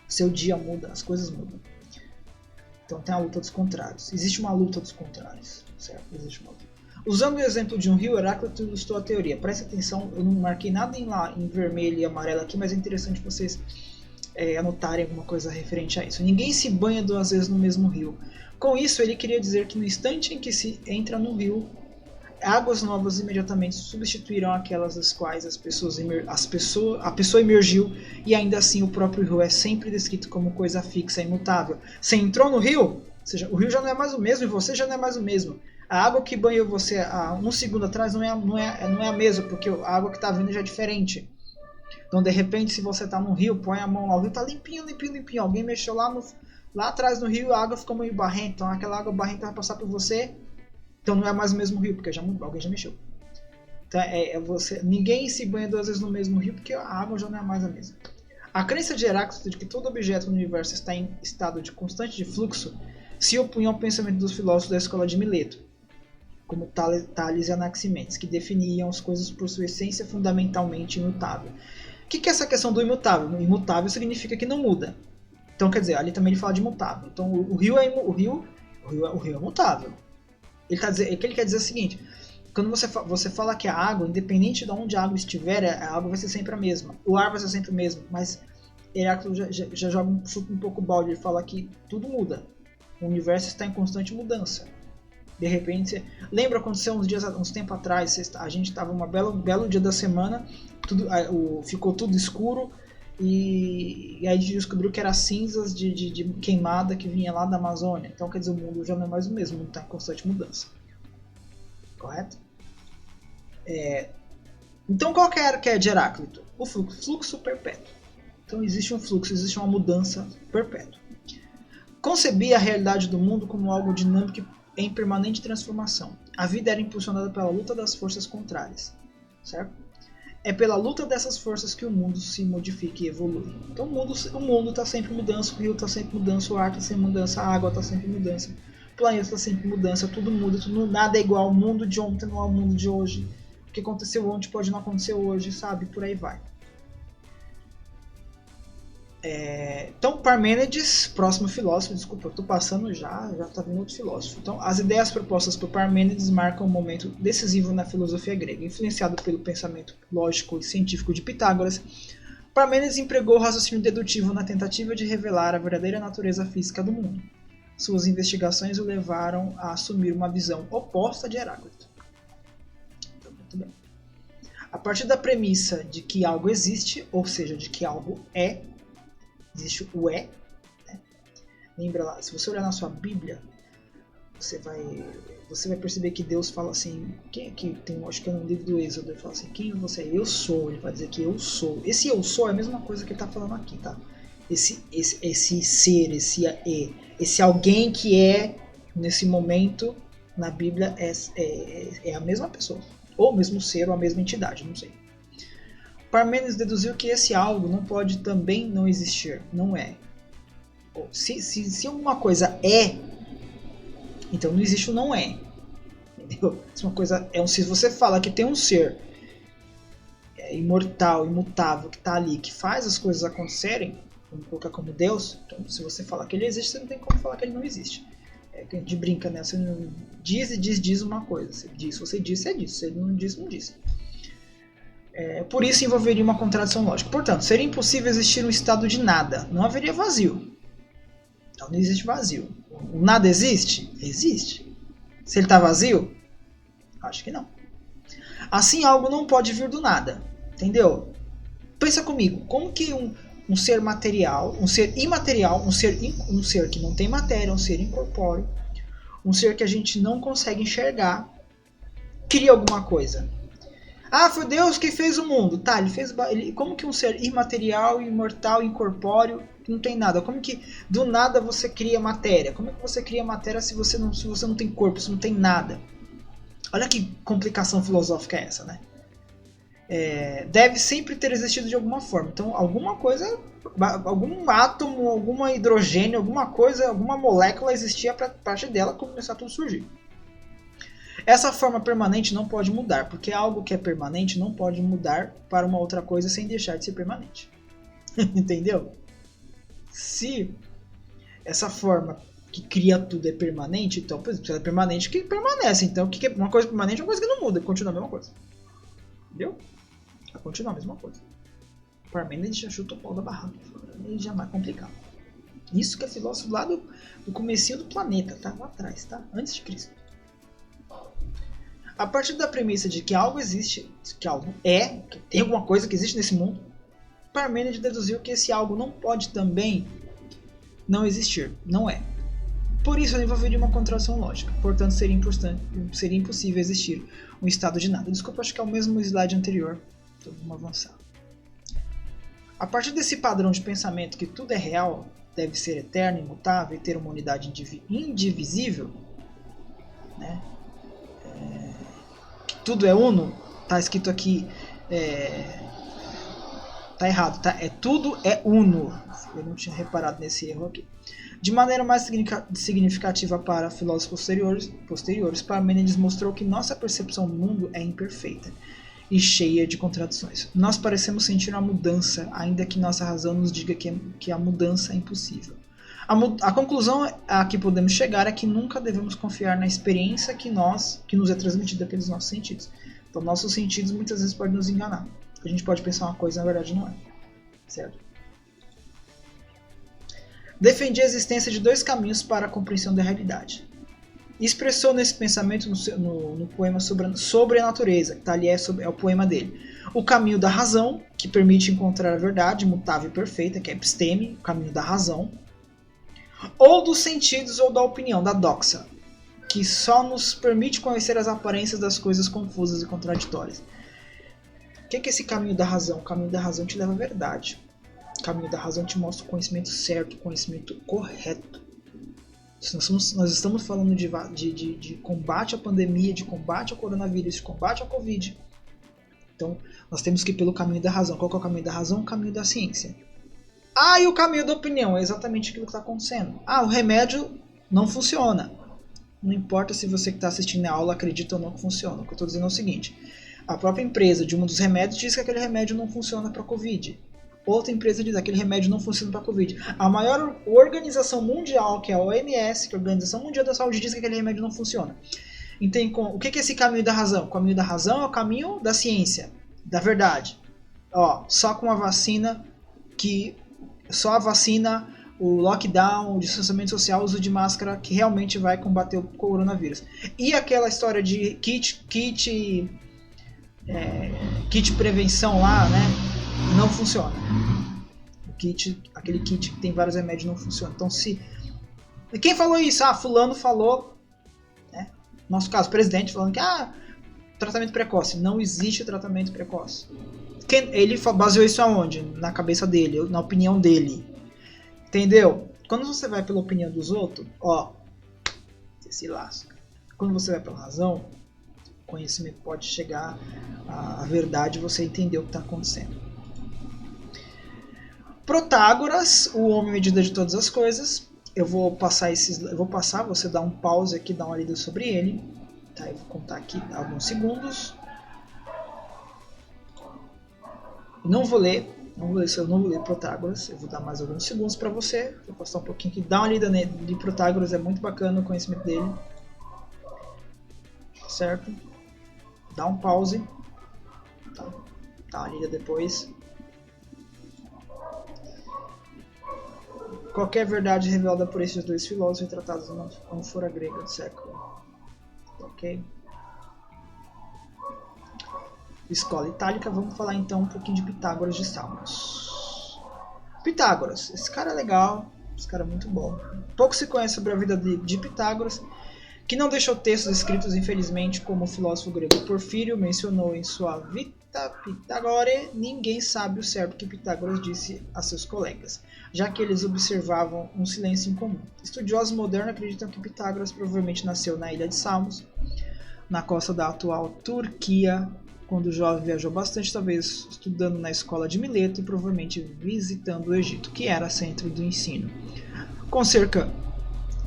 Seu dia muda, as coisas mudam. Então tem a luta dos contrários. Existe uma luta dos contrários, certo? Existe uma luta. Usando o exemplo de um rio, Heráclito ilustrou a teoria. Preste atenção, eu não marquei nada em vermelho e amarelo aqui, mas é interessante vocês anotarem alguma coisa referente a isso. Ninguém se banha 2 vezes no mesmo rio. Com isso, ele queria dizer que no instante em que se entra no rio, águas novas imediatamente substituirão aquelas das quais a pessoa emergiu, e ainda assim o próprio rio é sempre descrito como coisa fixa e imutável. Você entrou no rio, ou seja, o rio já não é mais o mesmo e você já não é mais o mesmo. A água que banhou você há um segundo atrás não é a mesma, porque a água que está vindo já é diferente. Então, de repente, se você está no rio, põe a mão lá, o rio está limpinho. Alguém mexeu lá atrás no rio, a água ficou meio barrenta, então aquela água barrenta vai passar por você, então não é mais o mesmo rio, porque alguém já mexeu. Então ninguém se banha 2 vezes no mesmo rio, porque a água já não é mais a mesma. A crença de Heráclito de que todo objeto no universo está em estado de constante de fluxo se opunha ao pensamento dos filósofos da escola de Mileto. como Tales e Anaximenes, que definiam as coisas por sua essência fundamentalmente imutável. O que é essa questão do imutável? Imutável significa que não muda. Então, quer dizer, ali também ele fala de imutável. Então, o rio é mutável. O que ele quer dizer é o seguinte: quando você fala que a água, independente de onde a água estiver, a água vai ser sempre a mesma. O ar vai ser sempre o mesmo. Mas Heráclito já joga um pouco balde. Ele fala que tudo muda. O universo está em constante mudança. De repente, lembra aconteceu uns tempo atrás, a gente estava um belo dia da semana, ficou tudo escuro e aí a gente descobriu que era cinzas de queimada que vinha lá da Amazônia. Então, quer dizer, o mundo já não é mais o mesmo, o mundo está em constante mudança. Correto? Então, qual que é de Heráclito? O fluxo perpétuo. Então, existe um fluxo, existe uma mudança perpétua. Concebia a realidade do mundo como algo dinâmico em permanente transformação. A vida era impulsionada pela luta das forças contrárias, certo? É pela luta dessas forças que o mundo se modifica e evolui. Então o mundo está sempre em mudança, o rio está sempre em mudança, o ar está sempre em mudança, a água está sempre em mudança, o planeta está sempre em mudança, tudo muda, nada é igual, o mundo de ontem não é o mundo de hoje, o que aconteceu ontem pode não acontecer hoje, sabe? Por aí vai. Então, Parmênides, próximo filósofo, desculpa, eu estou passando já está vindo outro filósofo. Então, as ideias propostas por Parmênides marcam um momento decisivo na filosofia grega. Influenciado pelo pensamento lógico e científico de Pitágoras, Parmênides empregou o raciocínio dedutivo na tentativa de revelar a verdadeira natureza física do mundo. Suas investigações o levaram a assumir uma visão oposta de Heráclito. Então, muito bem. A partir da premissa de que algo existe, ou seja, de que algo é, existe o né? Lembra lá, se você olhar na sua Bíblia, você vai perceber que Deus fala assim, acho que é no livro do Êxodo, ele fala assim, quem você é? Eu sou, ele vai dizer que eu sou. Esse eu sou é a mesma coisa que ele está falando aqui, tá? Esse ser, esse alguém que é, nesse momento, na Bíblia, é a mesma pessoa. Ou o mesmo ser, ou a mesma entidade, não sei. Parmênides deduziu que esse algo não pode também não existir, não é. Se alguma coisa é, então não existe o não é. Entendeu? Se você fala que tem um ser imortal, imutável, que está ali, que faz as coisas acontecerem, vamos colocar como Deus, então se você falar que ele existe, você não tem como falar que ele não existe. A gente brinca, né? Você não diz uma coisa. Se você diz, é disso. Se ele não diz, não diz. Por isso envolveria uma contradição lógica. Portanto, seria impossível existir um estado de nada. Não haveria vazio. Então não existe vazio. O nada existe? Existe. Se ele está vazio? Acho que não. Assim, algo não pode vir do nada. Entendeu? Pensa comigo. Como que um ser material, um ser imaterial, um ser que não tem matéria, um ser incorpóreo, um ser que a gente não consegue enxergar, cria alguma coisa? Ah, foi Deus que fez o mundo. Tá, como que um ser imaterial, imortal, incorpóreo, não tem nada? Como que do nada você cria matéria? Como é que você cria matéria se você não tem corpo, se não tem nada? Olha que complicação filosófica é essa, né? Deve sempre ter existido de alguma forma. Então, alguma coisa, algum átomo, algum hidrogênio, alguma coisa, alguma molécula existia para parte dela começar tudo a surgir. Essa forma permanente não pode mudar, porque algo que é permanente não pode mudar para uma outra coisa sem deixar de ser permanente. Entendeu? Se essa forma que cria tudo é permanente, então se é permanente, que permanece. Então, uma coisa permanente é uma coisa que não muda, continua a mesma coisa. Entendeu? Vai continuar a mesma coisa. Parmênides já chuta o pau da barraca. Ele já é mais complicado. Isso que é filósofo lá do comecinho do planeta, tá? Lá atrás, tá? Antes de Cristo. A partir da premissa de que algo existe, que algo que tem alguma coisa que existe nesse mundo, Parmênides deduziu que esse algo não pode também não existir, não é. Por isso, ele envolveria uma contradição lógica. Portanto, seria impossível existir um estado de nada. Desculpa, acho que é o mesmo slide anterior. Então, vamos avançar. A partir desse padrão de pensamento que tudo é real, deve ser eterno, imutável e ter uma unidade indivisível, né? Que tudo é uno, está escrito aqui, Tá errado, tá? Tudo é uno. Eu não tinha reparado nesse erro aqui. De maneira mais significativa para filósofos posteriores, Parmênides mostrou que nossa percepção do mundo é imperfeita e cheia de contradições. Nós parecemos sentir uma mudança, ainda que nossa razão nos diga que a mudança é impossível. A conclusão a que podemos chegar é que nunca devemos confiar na experiência que nos é transmitida pelos nossos sentidos. Então, nossos sentidos muitas vezes podem nos enganar. A gente pode pensar uma coisa, na verdade não é. Certo? Defendia a existência de dois caminhos para a compreensão da realidade. Expressou nesse pensamento no poema sobre a natureza, que tá ali é o poema dele. O caminho da razão, que permite encontrar a verdade imutável e perfeita, que é episteme, o caminho da razão. Ou dos sentidos ou da opinião, da doxa, que só nos permite conhecer as aparências das coisas confusas e contraditórias. O que é esse caminho da razão? O caminho da razão te leva à verdade. O caminho da razão te mostra o conhecimento certo, o conhecimento correto. Nós estamos falando de combate à pandemia, de combate ao coronavírus, de combate ao Covid. Então, nós temos que ir pelo caminho da razão. Qual que é o caminho da razão? O caminho da ciência. E o caminho da opinião? É exatamente aquilo que está acontecendo. O remédio não funciona. Não importa se você que está assistindo a aula acredita ou não que funciona. O que eu estou dizendo é o seguinte. A própria empresa de um dos remédios diz que aquele remédio não funciona para a Covid. Outra empresa diz que aquele remédio não funciona para a Covid. A maior organização mundial, que é a OMS, que é a Organização Mundial da Saúde, diz que aquele remédio não funciona. Então, o que é esse caminho da razão? O caminho da razão é o caminho da ciência, da verdade. Só com a vacina o lockdown, o distanciamento social, o uso de máscara, que realmente vai combater o coronavírus. E aquela história de kit prevenção lá, né? Não funciona. Aquele kit que tem vários remédios não funciona. Então, quem falou isso? Fulano falou, né? Nosso caso, presidente falando que tratamento precoce. Não existe tratamento precoce. Ele baseou isso aonde? Na cabeça dele, na opinião dele. Entendeu? Quando você vai pela opinião dos outros, você se lasca. Quando você vai pela razão, o conhecimento pode chegar à verdade e você entender o que está acontecendo. Protágoras, o homem medida de todas as coisas. Eu vou passar, você dá um pause aqui, dá uma lida sobre ele. Tá, eu vou contar aqui alguns segundos. Eu não vou ler Protágoras, eu vou dar mais alguns segundos para você. Vou passar um pouquinho aqui, dá uma lida de Protágoras, é muito bacana o conhecimento dele. Certo? Dá um pause. Tá? Dá uma lida depois. Qualquer verdade revelada por esses dois filósofos retratados na ânfora grega do século. Ok? Escola itálica, vamos falar então um pouquinho de Pitágoras de Samos. Pitágoras, esse cara é legal, esse cara é muito bom. Pouco se conhece sobre a vida de Pitágoras, que não deixou textos escritos, infelizmente, como o filósofo grego Porfírio mencionou em sua Vita Pythagorae. Ninguém sabe o certo que Pitágoras disse a seus colegas, já que eles observavam um silêncio em comum. Estudiosos modernos acreditam que Pitágoras provavelmente nasceu na ilha de Samos, na costa da atual Turquia, quando jovem viajou bastante, talvez estudando na escola de Mileto e provavelmente visitando o Egito, que era centro do ensino. Com cerca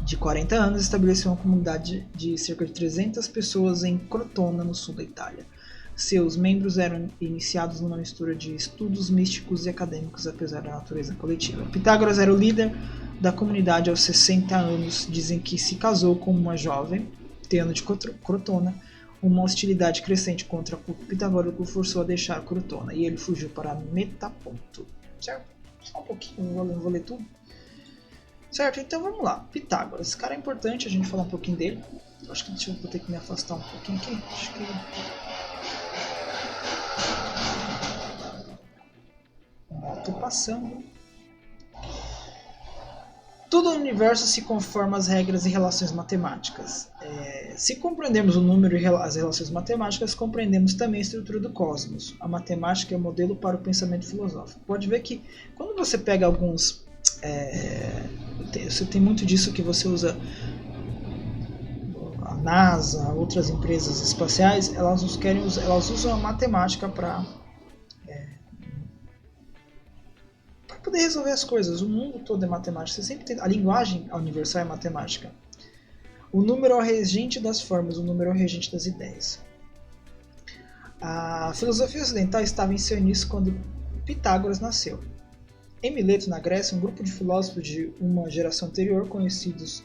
de 40 anos, estabeleceu uma comunidade de cerca de 300 pessoas em Crotona, no sul da Itália. Seus membros eram iniciados numa mistura de estudos místicos e acadêmicos, apesar da natureza coletiva. Pitágoras era o líder da comunidade aos 60 anos. Dizem que se casou com uma jovem, Teano de Crotona. Uma hostilidade crescente contra o culto pitagórico forçou a deixar Crotona e ele fugiu para Metaponto. Certo? Só um pouquinho, não vou ler tudo. Certo? Então vamos lá. Pitágoras. Esse cara é importante a gente falar um pouquinho dele. Eu acho que vou ter que me afastar um pouquinho aqui. Acho que... Estou passando. Tudo no universo se conforma às regras e relações matemáticas. Se compreendemos o número e as relações matemáticas, compreendemos também a estrutura do cosmos. A matemática é o modelo para o pensamento filosófico. Pode ver que quando você pega alguns... você tem muito disso que você usa... A NASA, outras empresas espaciais, elas usam a matemática para poder resolver as coisas. O mundo todo é matemática. Você sempre tem, a linguagem universal é matemática. O número é o regente das formas, o número é o regente das ideias. A filosofia ocidental estava em seu início quando Pitágoras nasceu. Em Mileto, na Grécia, um grupo de filósofos de uma geração anterior, conhecidos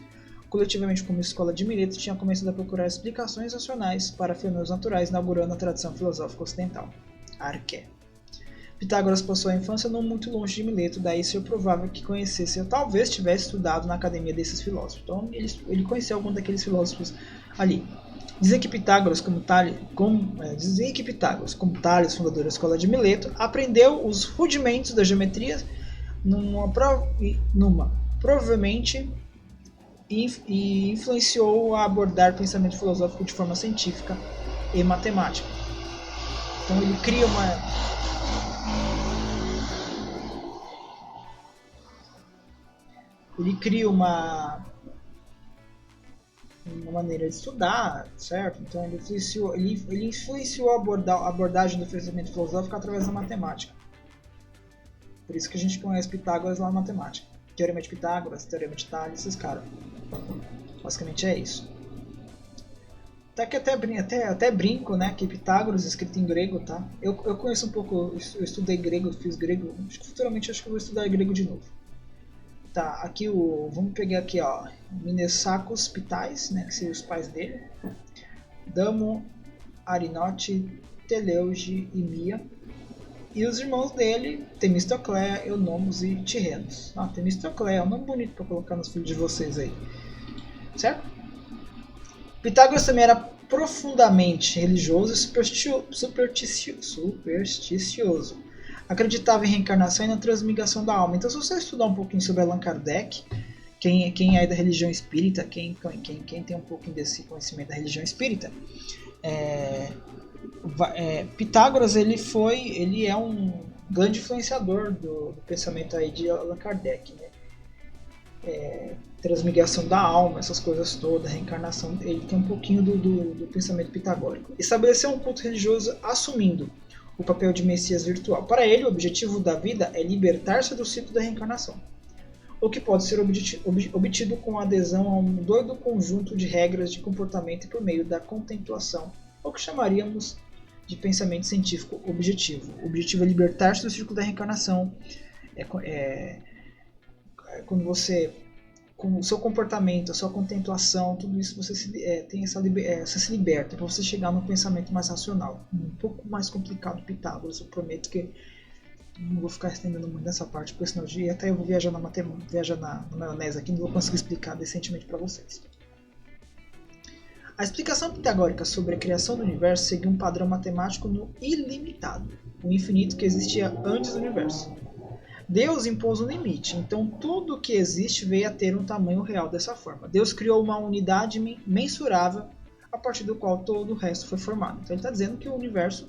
coletivamente como Escola de Mileto, tinha começado a procurar explicações racionais para fenômenos naturais, inaugurando a tradição filosófica ocidental, a Arqué. Pitágoras passou a infância não muito longe de Mileto, daí ser provável que conhecesse ou talvez tivesse estudado na academia desses filósofos. Então ele conheceu algum daqueles filósofos ali. Dizem que Pitágoras, como Tales, fundador da Escola de Mileto, aprendeu os rudimentos da geometria provavelmente e influenciou a abordar pensamento filosófico de forma científica e matemática. Então ele cria uma maneira de estudar, certo? Então ele influenciou a abordagem do pensamento filosófico através da matemática. Por isso que a gente conhece Pitágoras lá na matemática. Teorema de Pitágoras, Teorema de Tales, esses caras. Basicamente é isso. Até brinco, né, que Pitágoras, escrito em grego, tá? Eu conheço um pouco, eu estudei grego, fiz grego, futuramente acho que eu vou estudar grego de novo. Tá, aqui vamos pegar aqui, ó, Mnesacos Pitais, né, que seriam os pais dele. Damo, Arinote, Teleuge e Mia. E os irmãos dele, Temistocleia, Eunomos e Tirrenos. Temistocleia é um nome bonito para colocar nos filhos de vocês aí. Certo? Pitágoras também era profundamente religioso e supersticioso. Acreditava em reencarnação e na transmigração da alma. Então, se você estudar um pouquinho sobre Allan Kardec, quem é da religião espírita, quem tem um pouquinho desse conhecimento da religião espírita, Pitágoras ele é um grande influenciador do pensamento aí de Allan Kardec, né? Transmigração da alma, essas coisas todas, reencarnação, ele tem um pouquinho do pensamento pitagórico. Estabeleceu um culto religioso assumindo o papel de Messias virtual. Para ele, o objetivo da vida é libertar-se do ciclo da reencarnação, o que pode ser obtido com a adesão a um doido conjunto de regras de comportamento e por meio da contemplação, o que chamaríamos de pensamento científico objetivo. O objetivo é libertar-se do ciclo da reencarnação. Quando você, com o seu comportamento, a sua contemplação, tudo isso você você se liberta para você chegar num pensamento mais racional, um pouco mais complicado. Pitágoras, eu prometo que não vou ficar estendendo muito nessa parte, porque senão até eu vou viajar na maionese aqui, não vou conseguir explicar decentemente para vocês. A explicação pitagórica sobre a criação do universo seguiu um padrão matemático no ilimitado, o infinito que existia antes do universo. Deus impôs um limite, então tudo que existe veio a ter um tamanho real dessa forma. Deus criou uma unidade mensurável a partir do qual todo o resto foi formado. Então ele está dizendo que o universo,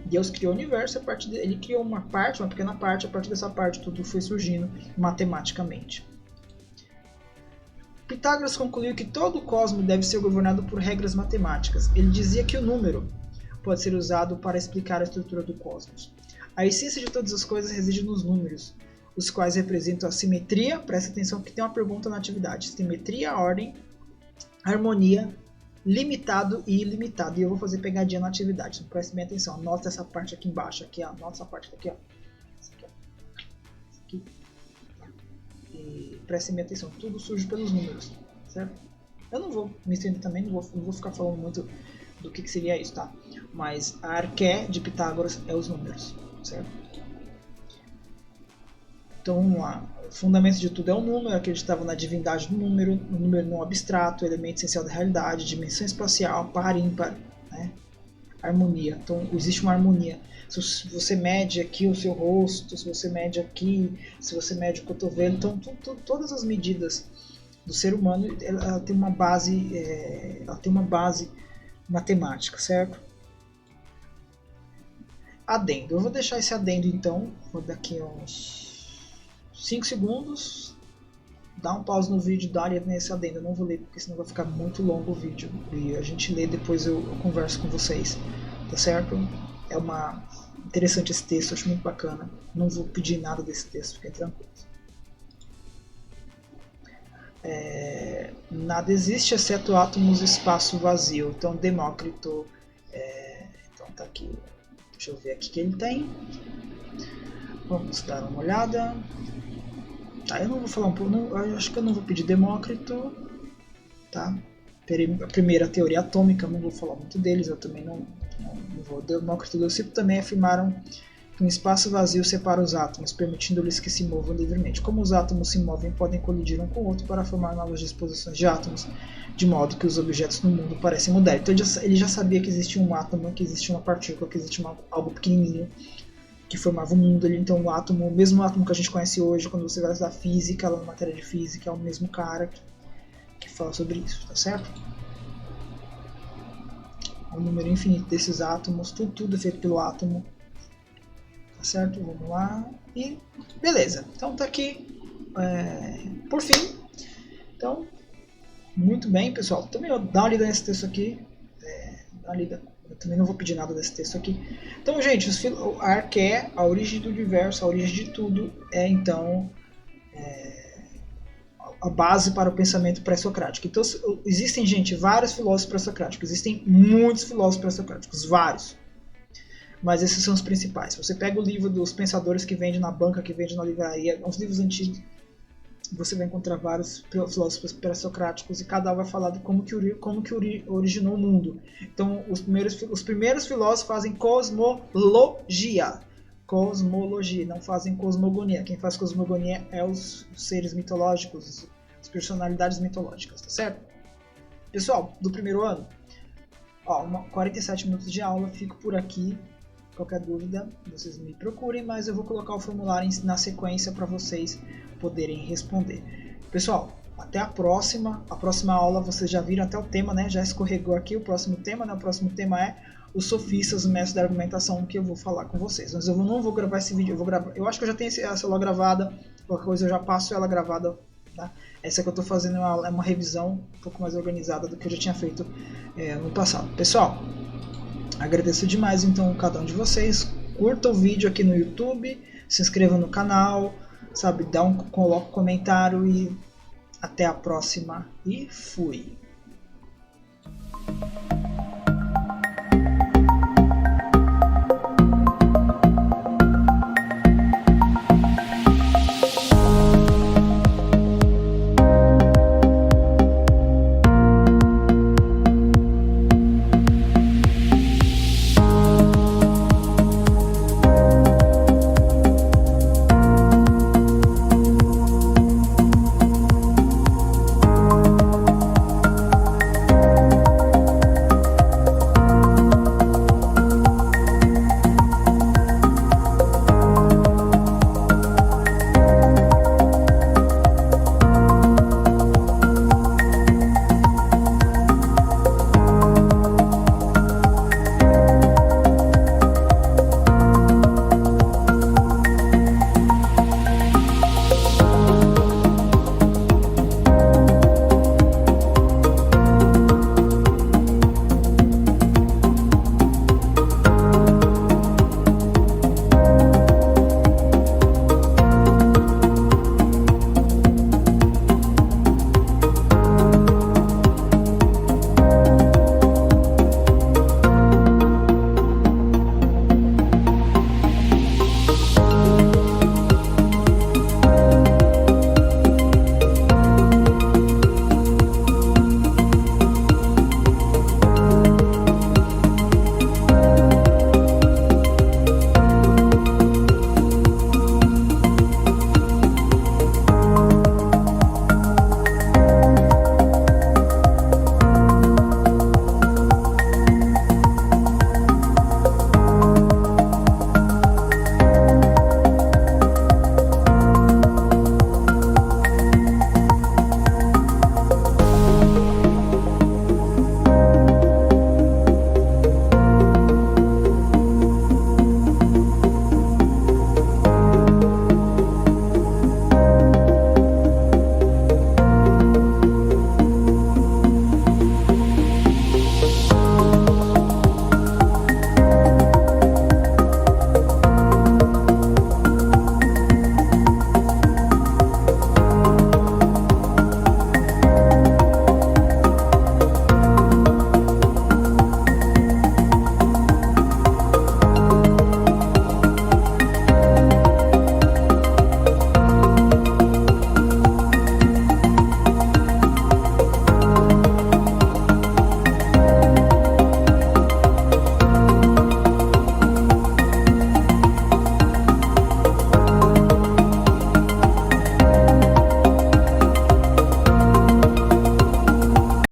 Deus criou o universo, ele criou uma pequena parte, a partir dessa parte tudo foi surgindo matematicamente. Pitágoras concluiu que todo o cosmos deve ser governado por regras matemáticas. Ele dizia que o número pode ser usado para explicar a estrutura do cosmos. A essência de todas as coisas reside nos números, os quais representam a simetria. Presta atenção que tem uma pergunta na atividade. Simetria, ordem, harmonia, limitado e ilimitado. E eu vou fazer pegadinha na atividade. Então preste bem atenção. Anota essa parte aqui embaixo. Aqui, ó. Anota essa parte aqui, ó. Essa aqui, ó. Essa aqui. E prestem bem atenção. Tudo surge pelos números. Certo? Eu não vou me estender também. Não vou ficar falando muito do que seria isso, tá? Mas a arqué de Pitágoras é os números. Certo? Então vamos lá. O fundamento de tudo é o número. Acreditava na divindade do número, o número não abstrato, elemento essencial da realidade, dimensão espacial, par ímpar, né? Harmonia. Então existe uma harmonia. Se você mede aqui o seu rosto, se você mede aqui, se você mede o cotovelo, então todas as medidas do ser humano ela tem uma base, matemática, certo? Adendo. Eu vou deixar esse adendo então, vou daqui uns 5 segundos, dá um pause no vídeo, dá nesse adendo. Eu não vou ler porque senão vai ficar muito longo o vídeo e a gente lê depois eu converso com vocês, tá certo? É uma interessante esse texto, acho muito bacana. Não vou pedir nada desse texto, fiquem tranquilos. Nada existe exceto átomos e espaço vazio. Então, Demócrito, então tá aqui. Deixa eu ver aqui que ele tem. Vamos dar uma olhada. Tá, eu não vou falar um pouco, eu acho que eu não vou pedir Demócrito, tá? A primeira teoria atômica, não vou falar muito deles, eu também não vou. Demócrito e Leucipo também afirmaram que um espaço vazio separa os átomos, permitindo-lhes que se movam livremente. Como os átomos se movem, podem colidir um com o outro para formar novas disposições de átomos, de modo que os objetos no mundo parecem mudar. Então ele já sabia que existia um átomo, que existia uma partícula, que existia algo pequenininho que formava o mundo ali. Então o átomo, o mesmo átomo que a gente conhece hoje, quando você vai estudar física, lá na matéria de física, é o mesmo cara que fala sobre isso, tá certo? Um número infinito desses átomos, tudo é feito pelo átomo, tá certo? Vamos lá, e beleza, então tá aqui, por fim. Então, muito bem, pessoal, também dá uma lida nesse texto aqui, dá uma lida. Eu também não vou pedir nada desse texto aqui. Então, gente, a arqué, a origem do universo, a origem de tudo, então a base para o pensamento pré-socrático. Então, existem, gente, vários filósofos pré-socráticos. Existem muitos filósofos pré-socráticos, vários. Mas esses são os principais. Você pega o livro dos pensadores que vende na banca, que vende na livraria, uns livros antigos, você vai encontrar vários filósofos pré-socráticos e cada um vai falar de como que originou o mundo. Então, os primeiros filósofos fazem cosmologia. Cosmologia, não fazem cosmogonia. Quem faz cosmogonia é os seres mitológicos, as personalidades mitológicas, tá certo? Pessoal, do primeiro ano, 47 minutos de aula, fico por aqui. Qualquer dúvida, vocês me procurem, mas eu vou colocar o formulário na sequência para vocês poderem responder. Pessoal, até a próxima. A próxima aula, vocês já viram até o tema, né? Já escorregou aqui o próximo tema, né? O próximo tema é os sofistas, o método da argumentação, que eu vou falar com vocês. Mas eu não vou gravar esse vídeo, eu acho que eu já tenho essa aula gravada, qualquer coisa eu já passo ela gravada, tá? Essa que eu estou fazendo é uma revisão um pouco mais organizada do que eu já tinha feito no passado. Pessoal, agradeço demais então cada um de vocês. Curta o vídeo aqui no YouTube, se inscreva no canal, sabe, coloca um comentário e até a próxima e fui!